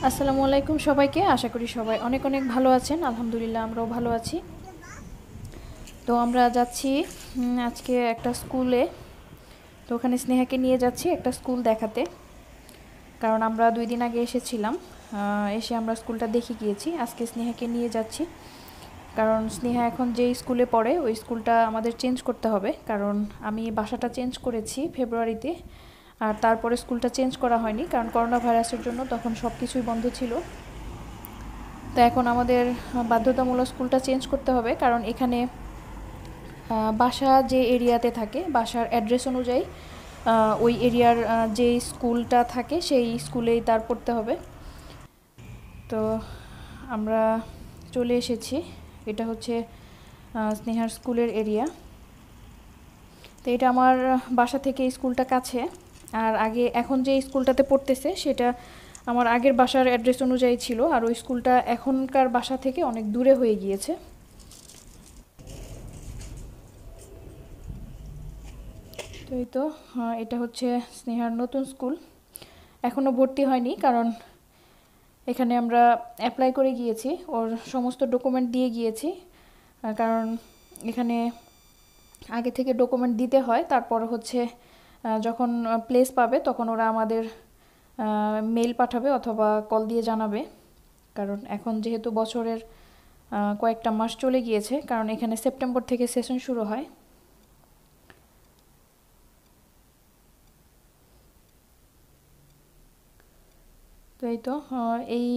আসসালামু আলাইকুম সবাইকে। আশা করি সবাই অনেক অনেক ভালো আছেন। আলহামদুলিল্লাহ আমরাও ভালো আছি। তো আমরা যাচ্ছি আজকে একটা স্কুলে। তো ওখানে স্নেহাকে নিয়ে যাচ্ছি একটা স্কুল দেখাতে, কারণ আমরা 2 দিন আগে এসেছিলাম। এসে আমরা স্কুলটা দেখে গিয়েছি। আজকে স্নেহাকে নিয়ে যাচ্ছি, কারণ স্নেহা এখন যেই স্কুলে পড়ে ওই স্কুলটা আমাদের চেঞ্জ করতে হবে, কারণ আমি বাসাটা চেঞ্জ করেছি ফেব্রুয়ারিতে। আর তারপরে স্কুলটা চেঞ্জ করা হয়নি, কারণ করোনা ভাইরাসের জন্য তখন সব কিছুই বন্ধ ছিল। তো এখন আমাদের বাধ্যতামূলক স্কুলটা চেঞ্জ করতে হবে, কারণ এখানে বাসা যে এরিয়াতে থাকে বাসার অ্যাড্রেস অনুযায়ী ওই এরিয়ার যে স্কুলটা থাকে সেই স্কুলেই তার পড়তে হবে। তো আমরা চলে এসেছি। এটা হচ্ছে স্নেহার স্কুলের এরিয়া। তো এটা আমার বাসা থেকে স্কুলটা কাছে। আর এখন যে স্কুলটাতে পড়তেছে সেটা আমার আগের বাসার অ্যাড্রেস অনুযায়ী ছিল, আর ওই স্কুলটা এখনকার বাসা থেকে অনেক দূরে হয়ে গিয়েছে। তো এই তো এটা হচ্ছে স্নেহার নতুন স্কুল। এখনও ভর্তি হয়নি, কারণ এখানে আমরা অ্যাপ্লাই করে গিয়েছি, ওর সমস্ত ডকুমেন্ট দিয়ে গিয়েছি। কারণ এখানে আগে থেকে ডকুমেন্ট দিতে হয়, তারপর হচ্ছে যখন প্লেস পাবে তখন ওরা আমাদের মেল পাঠাবে অথবা কল দিয়ে জানাবে। কারণ এখন যেহেতু বছরের কয়েকটা মাস চলে গিয়েছে, কারণ এখানে সেপ্টেম্বর থেকে সেশন শুরু হয়। তো এই তো এই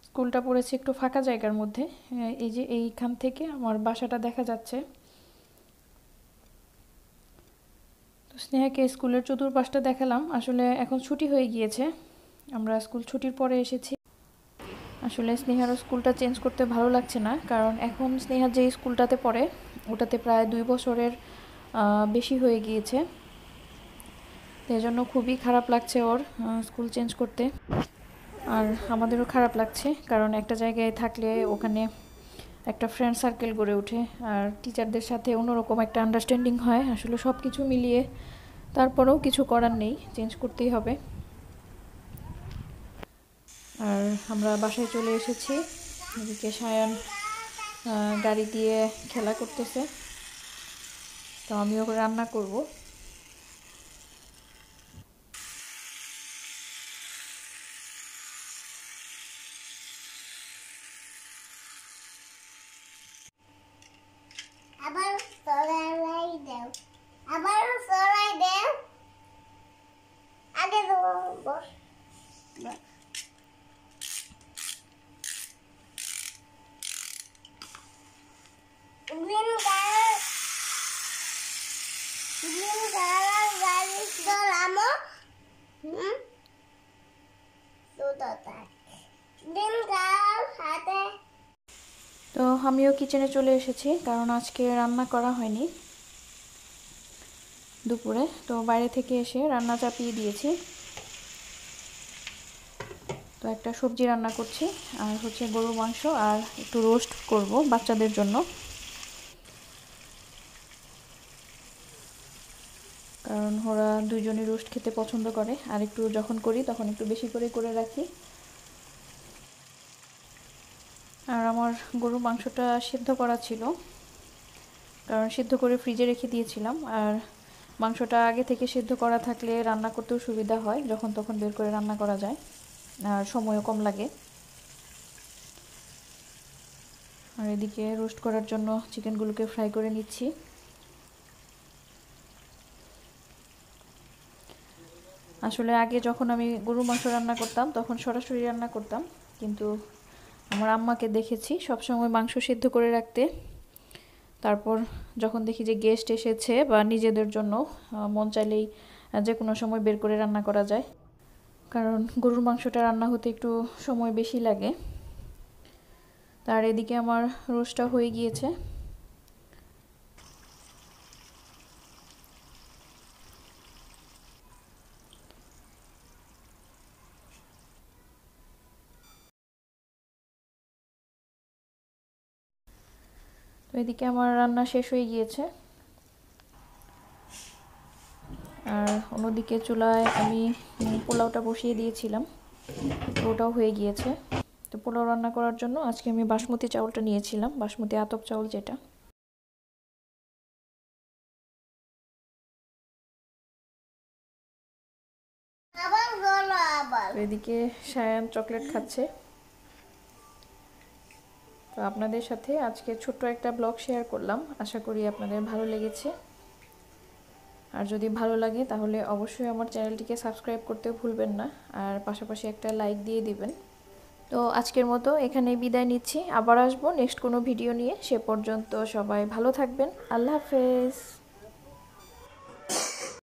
স্কুলটা পড়েছে একটু ফাঁকা জায়গার মধ্যে। এই যে এইখান থেকে আমার বাসাটা দেখা যাচ্ছে। তো স্নেহাকে স্কুলের চতুর্পাশটা দেখালাম। আসলে এখন ছুটি হয়ে গিয়েছে, আমরা স্কুল ছুটির পরে এসেছি। আসলে স্নেহার স্কুলটা চেঞ্জ করতে ভালো লাগছে না, কারণ এখন স্নেহা যে স্কুলটাতে পড়ে ওটাতে প্রায় 2 বছরের বেশি হয়ে গিয়েছে। এই জন্য খুবই খারাপ লাগছে ওর স্কুল চেঞ্জ করতে। আর আমাদেরও খারাপ লাগছে, কারণ একটা জায়গায় থাকলে ওখানে একটা ফ্রেন্ড সার্কেল গড়ে ওঠে, আর টিচারদের সাথে অন্যরকম একটা আন্ডারস্ট্যান্ডিং হয়। আসলে সব কিছু মিলিয়ে তারপরেও কিছু করার নেই, চেঞ্জ করতেই হবে। আর আমরা বাসায় চলে এসেছি। এদিকে সায়ান গাড়ি দিয়ে খেলা করতেছে, তো আমিও রান্না করব। আবার সরাই দাও, আবার সরাই দাও, আগে বস। গ্রিন কালার, গ্রিন কালার গাড়ি চলামো। সুতোটা গ্রিন কালার হাতে। তো আমিও কিচেনে চলে এসেছি, কারণ আজকে রান্না করা হয়নি দুপুরে। তো বাইরে থেকে এসে রান্না চাপিয়ে দিয়েছি। তো একটা সবজি রান্না করছি, আর হচ্ছে গরুর মাংস, আর একটু রোস্ট করব বাচ্চাদের জন্য, কারণ ওরা দুইজনই রোস্ট খেতে পছন্দ করে। আর একটু যখন করি তখন একটু বেশি করে করে রাখি। আর আমার গরুর মাংসটা সিদ্ধ করা ছিল, কারণ সিদ্ধ করে ফ্রিজে রেখে দিয়েছিলাম। আর মাংসটা আগে থেকে সিদ্ধ করা থাকলে রান্না করতেও সুবিধা হয়, যখন তখন বের করে রান্না করা যায়, আর সময়ও কম লাগে। আর এদিকে রোস্ট করার জন্য চিকেনগুলোকে ফ্রাই করে নিচ্ছি। আসলে আগে যখন আমি গরুর মাংস রান্না করতাম তখন সরাসরি রান্না করতাম, কিন্তু আমার আম্মাকে দেখেছি সবসময় মাংস সিদ্ধ করে রাখতে। তারপর যখন দেখি যে গেস্ট এসেছে বা নিজেদের জন্য মন চাইলেই যে কোনো সময় বের করে রান্না করা যায়, কারণ গরুর মাংসটা রান্না হতে একটু সময় বেশি লাগে। তার এদিকে আমার রোস্টটা হয়ে গিয়েছে। তো এদিকে আমার রান্না শেষ হয়ে গিয়েছে। আর অন্যদিকে চুলায় আমি পোলাওটা বসিয়ে দিয়েছিলাম। ওটাও হয়ে গিয়েছে। তো পোলাও রান্না করার জন্য আজকে আমি বাসমতি চাউলটা নিয়েছিলাম, বাসমতি আতপ চাউল যেটা। আবার বলো আবার। তো এদিকে সায়ান চকলেট খাচ্ছে। তো আপনাদের সাথে আজকে ছোট্ট একটা ব্লগ শেয়ার করলাম, আশা করি আপনাদের ভালো লেগেছে। আর যদি ভালো লাগে তাহলে অবশ্যই আমার চ্যানেলটিকে সাবস্ক্রাইব করতে ভুলবেন না, আর পাশাপাশি একটা লাইক দিয়ে দিবেন। তো আজকের মতো এখানেই বিদায় নিচ্ছি, আবার আসবো নেক্সট কোনো ভিডিও নিয়ে। সে পর্যন্ত সবাই ভালো থাকবেন। আল্লাহ হাফেজ।